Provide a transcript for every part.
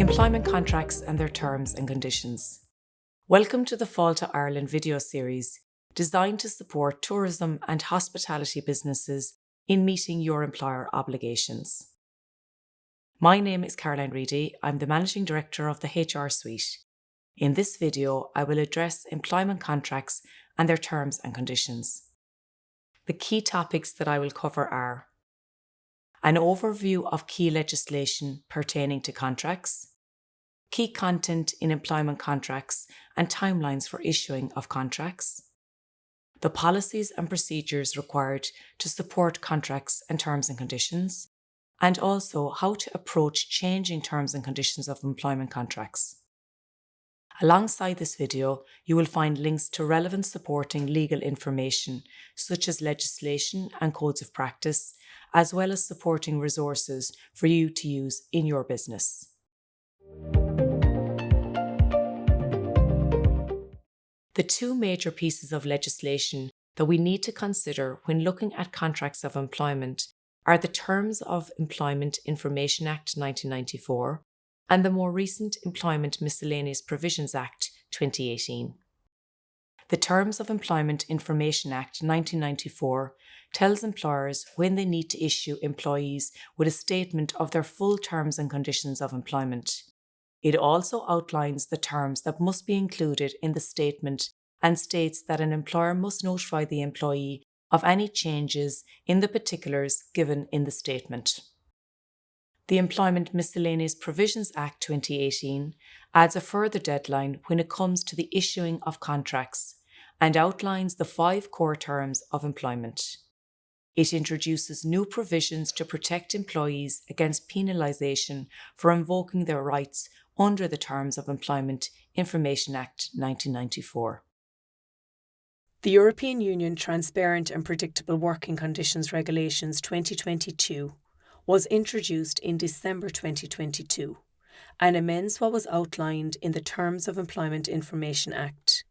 Employment contracts and their terms and conditions. Welcome to the Fall to Ireland video series, designed to support tourism and hospitality businesses in meeting your employer obligations. My name is Caroline Reedy. I'm the Managing Director of the HR Suite. In this video, I will address employment contracts and their terms and conditions. The key topics that I will cover are an overview of key legislation pertaining to contracts, key content in employment contracts and timelines for issuing of contracts, the policies and procedures required to support contracts and terms and conditions, and also how to approach changing terms and conditions of employment contracts. Alongside this video, you will find links to relevant supporting legal information, such as legislation and codes of practice, as well as supporting resources for you to use in your business. The two major pieces of legislation that we need to consider when looking at contracts of employment are the Terms of Employment Information Act 1994 and the more recent Employment Miscellaneous Provisions Act 2018. The Terms of Employment Information Act 1994 tells employers when they need to issue employees with a statement of their full terms and conditions of employment. It also outlines the terms that must be included in the statement and states that an employer must notify the employee of any changes in the particulars given in the statement. The Employment Miscellaneous Provisions Act 2018 adds a further deadline when it comes to the issuing of contracts and outlines the 5 core terms of employment. It introduces new provisions to protect employees against penalisation for invoking their rights under the Terms of Employment Information Act 1994. The European Union Transparent and Predictable Working Conditions Regulations 2022 was introduced in December 2022 and amends what was outlined in the Terms of Employment Information Act.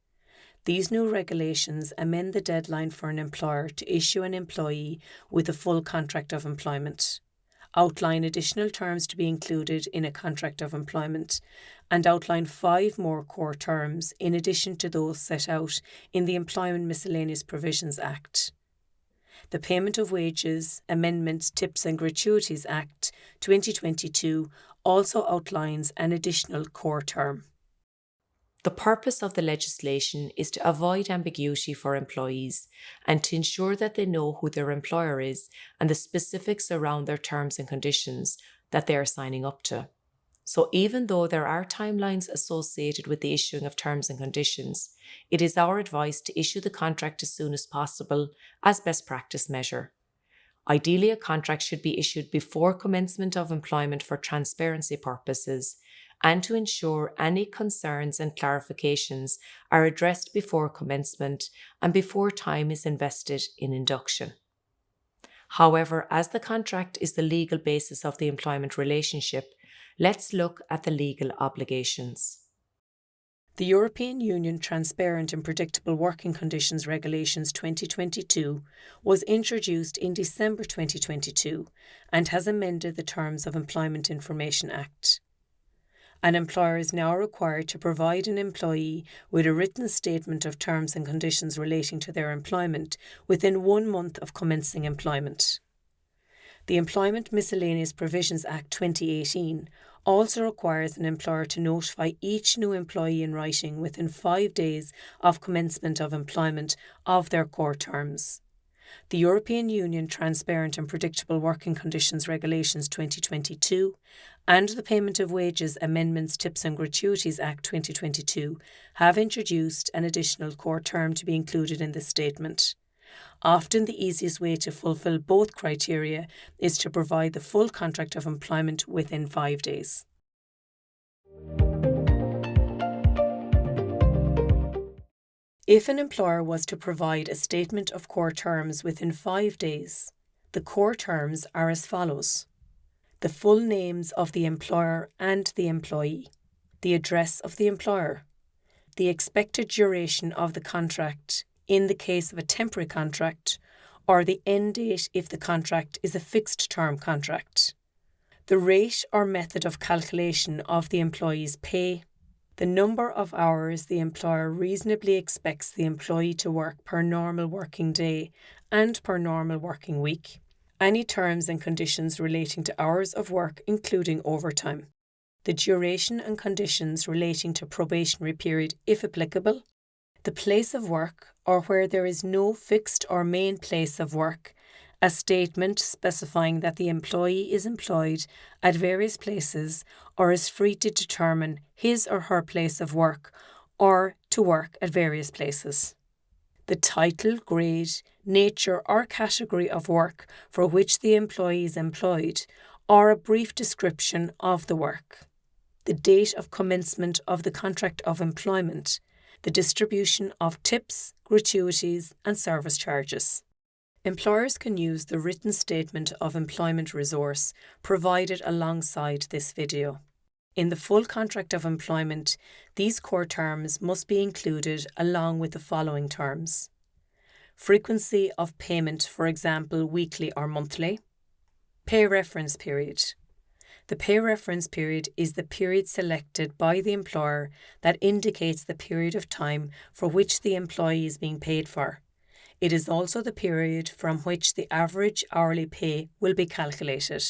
These new regulations amend the deadline for an employer to issue an employee with a full contract of employment, outline additional terms to be included in a contract of employment, and outline 5 more core terms in addition to those set out in the Employment Miscellaneous Provisions Act. The Payment of Wages, Amendment, Tips and Gratuities Act 2022 also outlines an additional core term. The purpose of the legislation is to avoid ambiguity for employees and to ensure that they know who their employer is and the specifics around their terms and conditions that they are signing up to. So even though there are timelines associated with the issuing of terms and conditions, it is our advice to issue the contract as soon as possible as best practice measure. Ideally, a contract should be issued before commencement of employment for transparency purposes and to ensure any concerns and clarifications are addressed before commencement and before time is invested in induction. However, as the contract is the legal basis of the employment relationship, let's look at the legal obligations. The European Union Transparent and Predictable Working Conditions Regulations 2022 was introduced in December 2022 and has amended the Terms of Employment Information Act. An employer is now required to provide an employee with a written statement of terms and conditions relating to their employment within 1 month of commencing employment. The Employment Miscellaneous Provisions Act 2018 also requires an employer to notify each new employee in writing within 5 days of commencement of employment of their core terms. The European Union Transparent and Predictable Working Conditions Regulations 2022 and the Payment of Wages Amendments, Tips and Gratuities Act 2022 have introduced an additional core term to be included in this statement. Often the easiest way to fulfil both criteria is to provide the full contract of employment within 5 days. If an employer was to provide a statement of core terms within 5 days, the core terms are as follows: the full names of the employer and the employee, the address of the employer, the expected duration of the contract in the case of a temporary contract, or the end date if the contract is a fixed-term contract, the rate or method of calculation of the employee's pay, the number of hours the employer reasonably expects the employee to work per normal working day and per normal working week, any terms and conditions relating to hours of work including overtime, the duration and conditions relating to probationary period if applicable, the place of work or where there is no fixed or main place of work, a statement specifying that the employee is employed at various places or is free to determine his or her place of work or to work at various places. The title, grade, nature or category of work for which the employee is employed, or a brief description of the work. The date of commencement of the contract of employment, the distribution of tips, gratuities and service charges. Employers can use the written statement of employment resource provided alongside this video. In the full contract of employment, these core terms must be included along with the following terms: frequency of payment, for example, weekly or monthly. Pay reference period. The pay reference period is the period selected by the employer that indicates the period of time for which the employee is being paid for. It is also the period from which the average hourly pay will be calculated.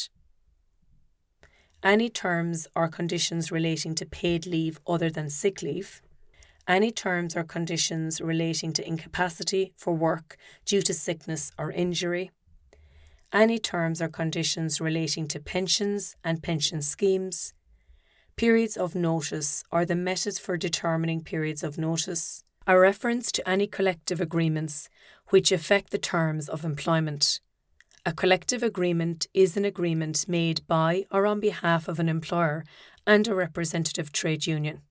Any terms or conditions relating to paid leave other than sick leave. Any terms or conditions relating to incapacity for work due to sickness or injury. Any terms or conditions relating to pensions and pension schemes. Periods of notice or the method for determining periods of notice. A reference to any collective agreements which affect the terms of employment. A collective agreement is an agreement made by or on behalf of an employer and a representative trade union.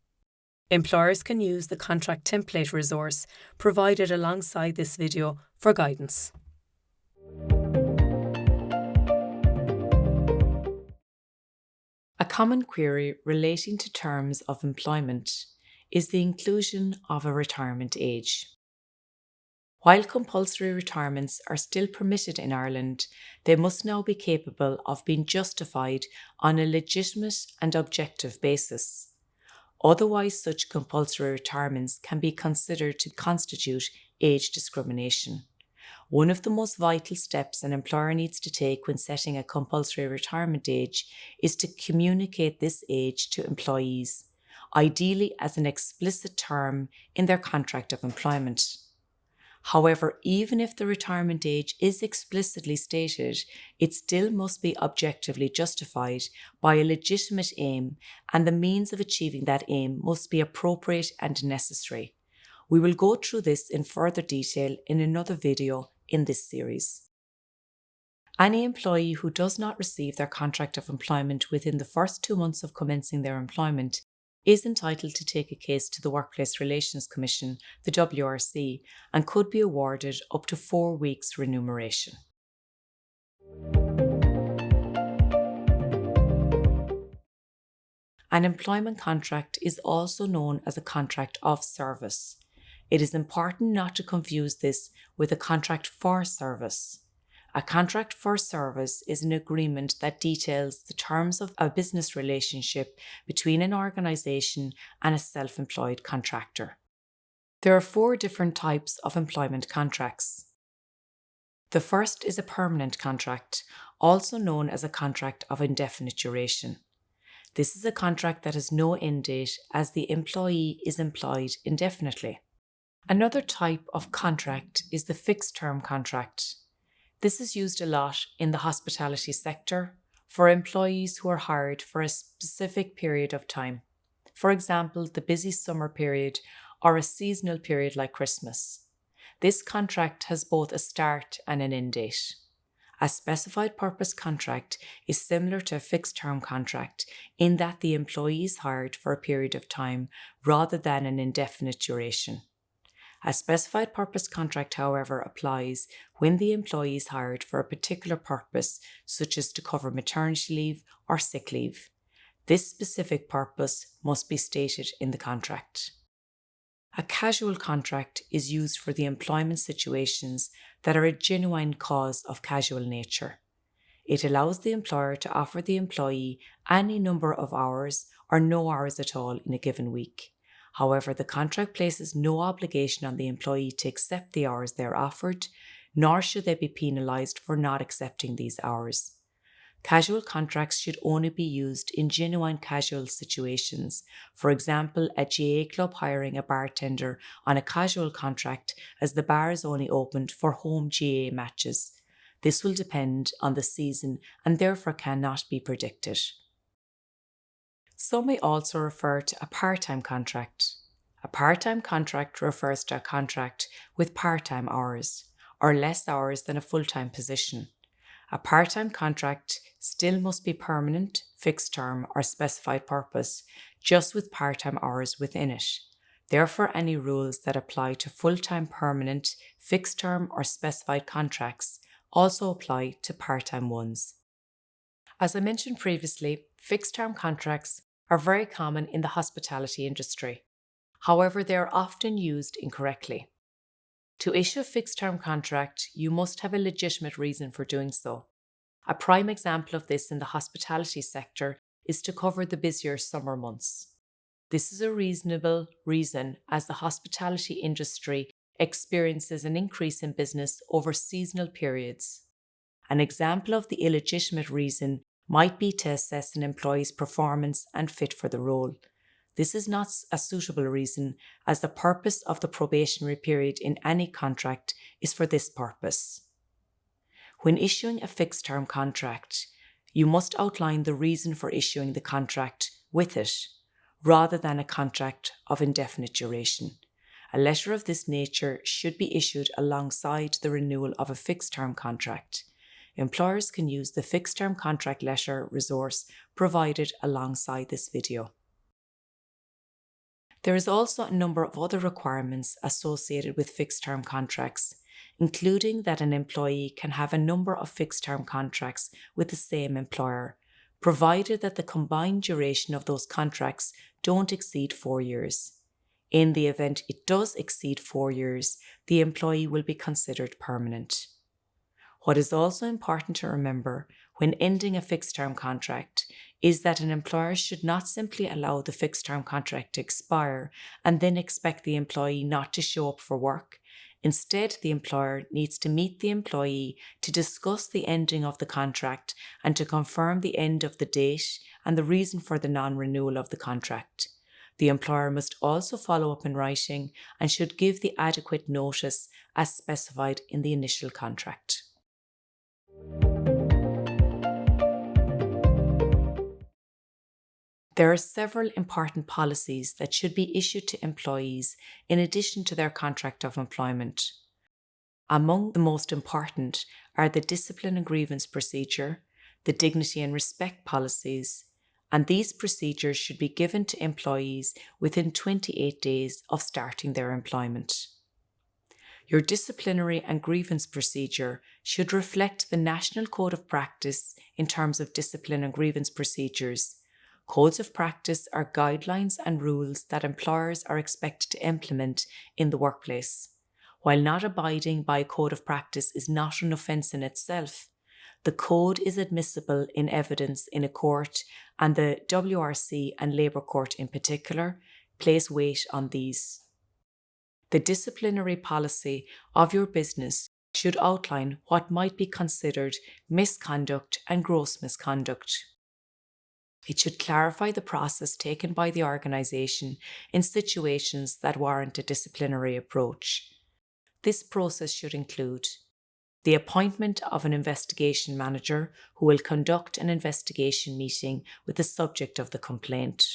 Employers can use the contract template resource provided alongside this video for guidance. A common query relating to terms of employment is the inclusion of a retirement age. While compulsory retirements are still permitted in Ireland, they must now be capable of being justified on a legitimate and objective basis. Otherwise, such compulsory retirements can be considered to constitute age discrimination. One of the most vital steps an employer needs to take when setting a compulsory retirement age is to communicate this age to employees, ideally as an explicit term in their contract of employment. However, even if the retirement age is explicitly stated, it still must be objectively justified by a legitimate aim, and the means of achieving that aim must be appropriate and necessary. We will go through this in further detail in another video in this series. Any employee who does not receive their contract of employment within the first 2 months of commencing their employment is entitled to take a case to the Workplace Relations Commission, the WRC, and could be awarded up to 4 weeks remuneration. An employment contract is also known as a contract of service. It is important not to confuse this with a contract for service. A contract for service is an agreement that details the terms of a business relationship between an organisation and a self-employed contractor. There are 4 different types of employment contracts. The first is a permanent contract, also known as a contract of indefinite duration. This is a contract that has no end date as the employee is employed indefinitely. Another type of contract is the fixed-term contract. This is used a lot in the hospitality sector for employees who are hired for a specific period of time. For example, the busy summer period or a seasonal period like Christmas. This contract has both a start and an end date. A specified purpose contract is similar to a fixed-term contract in that the employee is hired for a period of time rather than an indefinite duration. A specified purpose contract, however, applies when the employee is hired for a particular purpose, such as to cover maternity leave or sick leave. This specific purpose must be stated in the contract. A casual contract is used for the employment situations that are a genuine cause of casual nature. It allows the employer to offer the employee any number of hours or no hours at all in a given week. However, the contract places no obligation on the employee to accept the hours they are offered, nor should they be penalised for not accepting these hours. Casual contracts should only be used in genuine casual situations. For example, a GA club hiring a bartender on a casual contract as the bar is only opened for home GA matches. This will depend on the season and therefore cannot be predicted. Some may also refer to a part-time contract. A part-time contract refers to a contract with part-time hours, or less hours than a full-time position. A part-time contract still must be permanent, fixed term, or specified purpose, just with part-time hours within it. Therefore, any rules that apply to full-time, permanent, fixed term, or specified contracts also apply to part-time ones. As I mentioned previously, fixed-term contracts are very common in the hospitality industry. However, they are often used incorrectly. To issue a fixed-term contract, you must have a legitimate reason for doing so. A prime example of this in the hospitality sector is to cover the busier summer months. This is a reasonable reason as the hospitality industry experiences an increase in business over seasonal periods. An example of the illegitimate reason might be to assess an employee's performance and fit for the role. This is not a suitable reason, as the purpose of the probationary period in any contract is for this purpose. When issuing a fixed-term contract, you must outline the reason for issuing the contract with it, rather than a contract of indefinite duration. A letter of this nature should be issued alongside the renewal of a fixed-term contract. Employers can use the fixed-term contract letter resource provided alongside this video. There is also a number of other requirements associated with fixed-term contracts, including that an employee can have a number of fixed-term contracts with the same employer, provided that the combined duration of those contracts don't exceed 4 years. In the event it does exceed 4 years, the employee will be considered permanent. What is also important to remember when ending a fixed-term contract is that an employer should not simply allow the fixed-term contract to expire and then expect the employee not to show up for work. Instead, the employer needs to meet the employee to discuss the ending of the contract and to confirm the end of the date and the reason for the non-renewal of the contract. The employer must also follow up in writing and should give the adequate notice as specified in the initial contract. There are several important policies that should be issued to employees in addition to their contract of employment. Among the most important are the Discipline and Grievance procedure, the Dignity and Respect policies, and these procedures should be given to employees within 28 days of starting their employment. Your Disciplinary and Grievance procedure should reflect the National Code of Practice in terms of discipline and grievance procedures. Codes of practice are guidelines and rules that employers are expected to implement in the workplace. While not abiding by a code of practice is not an offence in itself, the code is admissible in evidence in a court, and the WRC and Labour Court in particular place weight on these. The disciplinary policy of your business should outline what might be considered misconduct and gross misconduct. It should clarify the process taken by the organisation in situations that warrant a disciplinary approach. This process should include the appointment of an investigation manager who will conduct an investigation meeting with the subject of the complaint.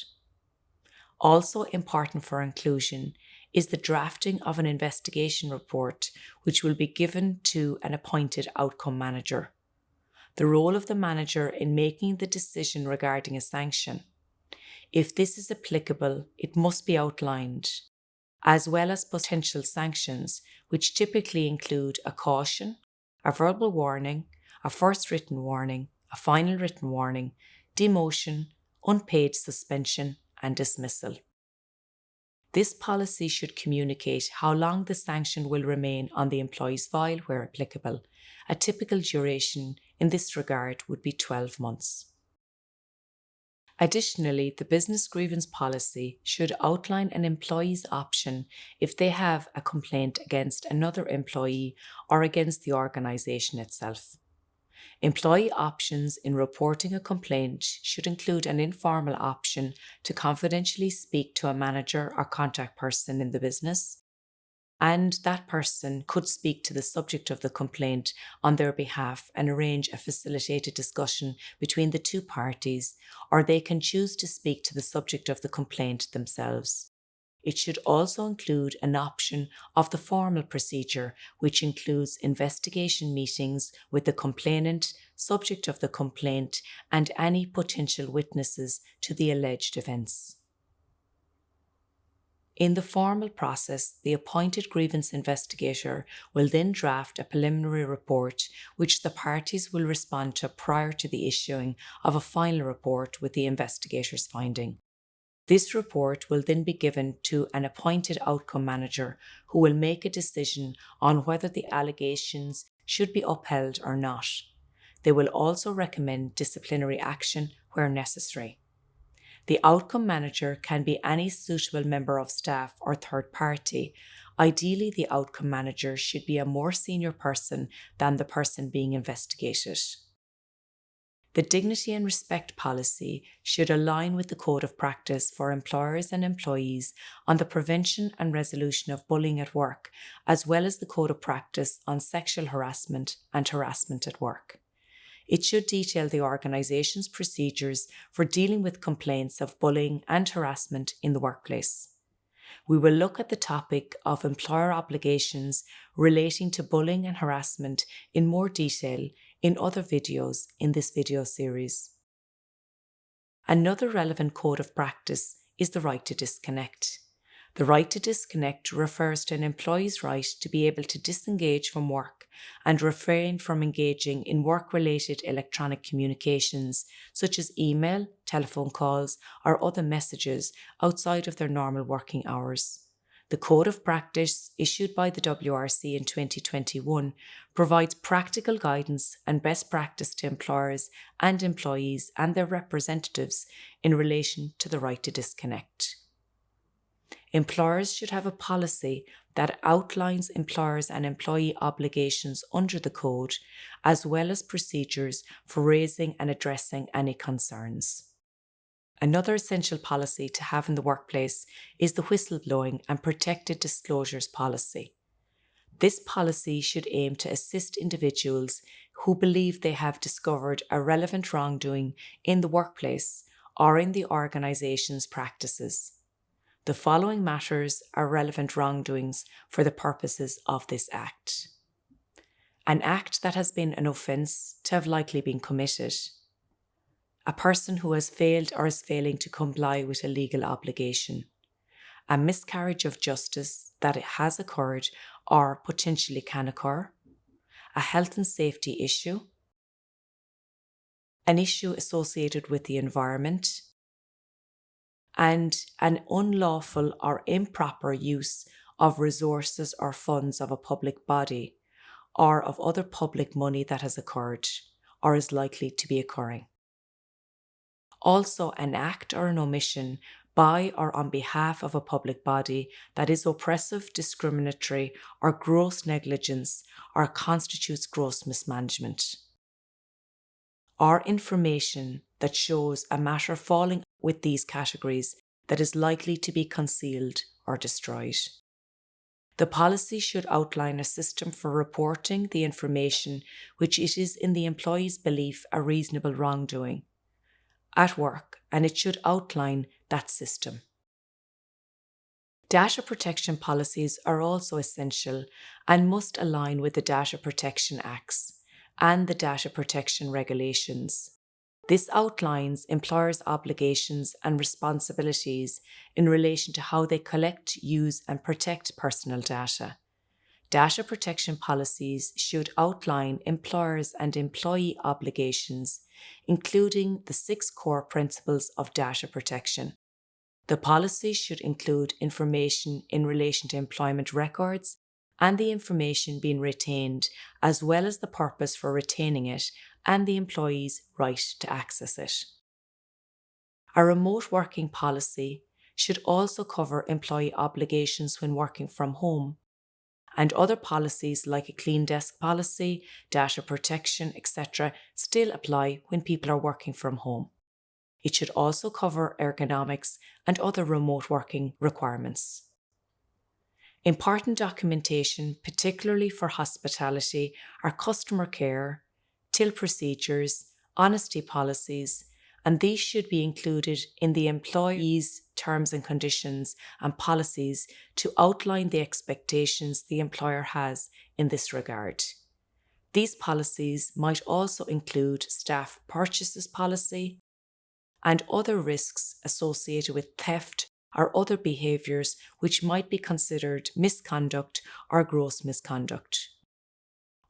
Also important for inclusion is the drafting of an investigation report which will be given to an appointed outcome manager. The role of the manager in making the decision regarding a sanction. If this is applicable, it must be outlined, as well as potential sanctions, which typically include a caution, a verbal warning, a first written warning, a final written warning, demotion, unpaid suspension, and dismissal. This policy should communicate how long the sanction will remain on the employee's file where applicable. A typical duration in this regard would be 12 months. Additionally, the business grievance policy should outline an employee's option if they have a complaint against another employee or against the organisation itself. Employee options in reporting a complaint should include an informal option to confidentially speak to a manager or contact person in the business, and that person could speak to the subject of the complaint on their behalf and arrange a facilitated discussion between the two parties, or they can choose to speak to the subject of the complaint themselves. It should also include an option of the formal procedure, which includes investigation meetings with the complainant, subject of the complaint, and any potential witnesses to the alleged events. In the formal process, the appointed grievance investigator will then draft a preliminary report which the parties will respond to prior to the issuing of a final report with the investigator's finding. This report will then be given to an appointed outcome manager who will make a decision on whether the allegations should be upheld or not. They will also recommend disciplinary action where necessary. The outcome manager can be any suitable member of staff or third party. Ideally, the outcome manager should be a more senior person than the person being investigated. The dignity and respect policy should align with the code of practice for employers and employees on the prevention and resolution of bullying at work, as well as the code of practice on sexual harassment and harassment at work. It should detail the organisation's procedures for dealing with complaints of bullying and harassment in the workplace. We will look at the topic of employer obligations relating to bullying and harassment in more detail in other videos in this video series. Another relevant code of practice is the right to disconnect. The right to disconnect refers to an employee's right to be able to disengage from work and refrain from engaging in work-related electronic communications such as email, telephone calls, or other messages outside of their normal working hours. The Code of Practice issued by the WRC in 2021 provides practical guidance and best practice to employers and employees and their representatives in relation to the right to disconnect. Employers should have a policy that outlines employers' and employee obligations under the code, as well as procedures for raising and addressing any concerns. Another essential policy to have in the workplace is the whistleblowing and protected disclosures policy. This policy should aim to assist individuals who believe they have discovered a relevant wrongdoing in the workplace or in the organisation's practices. The following matters are relevant wrongdoings for the purposes of this Act. An act that has been an offence to have likely been committed. A person who has failed or is failing to comply with a legal obligation. A miscarriage of justice that has occurred or potentially can occur. A health and safety issue. An issue associated with the environment. And an unlawful or improper use of resources or funds of a public body or of other public money that has occurred or is likely to be occurring. Also, an act or an omission by or on behalf of a public body that is oppressive, discriminatory, or gross negligence or constitutes gross mismanagement. Or information that shows a matter falling with these categories that is likely to be concealed or destroyed. The policy should outline a system for reporting the information which it is in the employee's belief a reasonable wrongdoing at work, and it should outline that system. Data protection policies are also essential and must align with the Data Protection Acts and the Data Protection Regulations. This outlines employers' obligations and responsibilities in relation to how they collect, use, and protect personal data. Data protection policies should outline employers' and employee obligations, including the 6 core principles of data protection. The policy should include information in relation to employment records and the information being retained, as well as the purpose for retaining it and the employee's right to access it. A remote working policy should also cover employee obligations when working from home, and other policies like a clean desk policy, data protection, etc. still apply when people are working from home. It should also cover ergonomics and other remote working requirements. Important documentation, particularly for hospitality, are customer care, till procedures, honesty policies, and these should be included in the employee's terms and conditions and policies to outline the expectations the employer has in this regard. These policies might also include staff purchases policy and other risks associated with theft or other behaviours which might be considered misconduct or gross misconduct.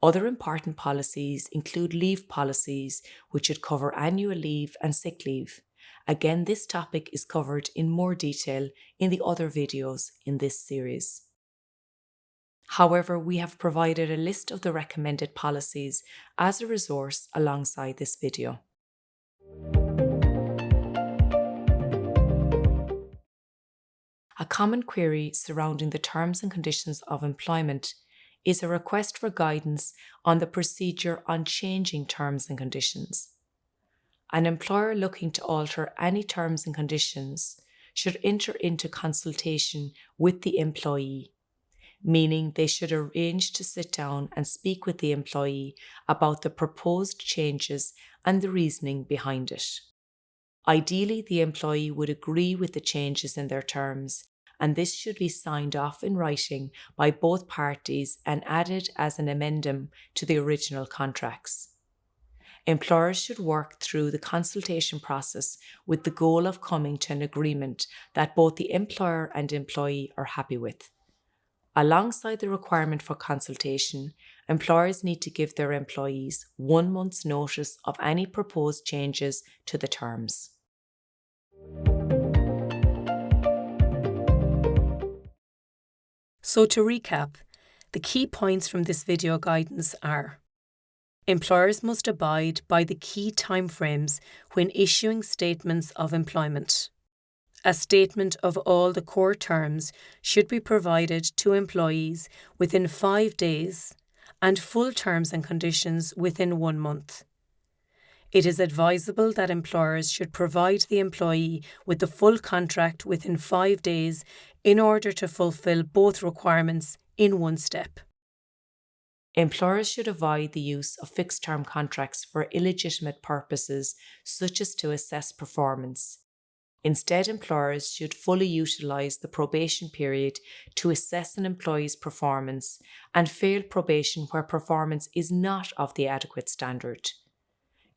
Other important policies include leave policies, which should cover annual leave and sick leave. Again, this topic is covered in more detail in the other videos in this series. However, we have provided a list of the recommended policies as a resource alongside this video. A common query surrounding the terms and conditions of employment is a request for guidance on the procedure on changing terms and conditions. An employer looking to alter any terms and conditions should enter into consultation with the employee, meaning they should arrange to sit down and speak with the employee about the proposed changes and the reasoning behind it. Ideally, the employee would agree with the changes in their terms, and this should be signed off in writing by both parties and added as an addendum to the original contracts. Employers should work through the consultation process with the goal of coming to an agreement that both the employer and employee are happy with. Alongside the requirement for consultation, employers need to give their employees 1 month's notice of any proposed changes to the terms. So to recap, the key points from this video guidance are: employers must abide by the key timeframes when issuing statements of employment. A statement of all the core terms should be provided to employees within 5 days and full terms and conditions within 1 month. It is advisable that employers should provide the employee with the full contract within 5 days in order to fulfil both requirements in one step. Employers should avoid the use of fixed-term contracts for illegitimate purposes, such as to assess performance. Instead, employers should fully utilise the probation period to assess an employee's performance and fail probation where performance is not of the adequate standard.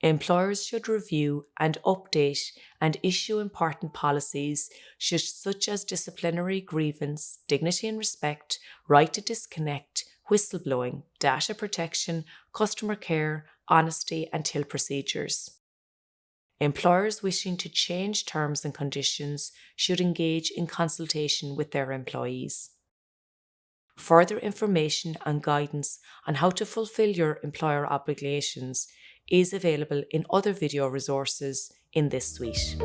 Employers should review and update and issue important policies such as disciplinary, grievance, dignity and respect, right to disconnect, whistleblowing, data protection, customer care, honesty and till procedures. Employers wishing to change terms and conditions should engage in consultation with their employees. Further information and guidance on how to fulfill your employer obligations is available in other video resources in this suite.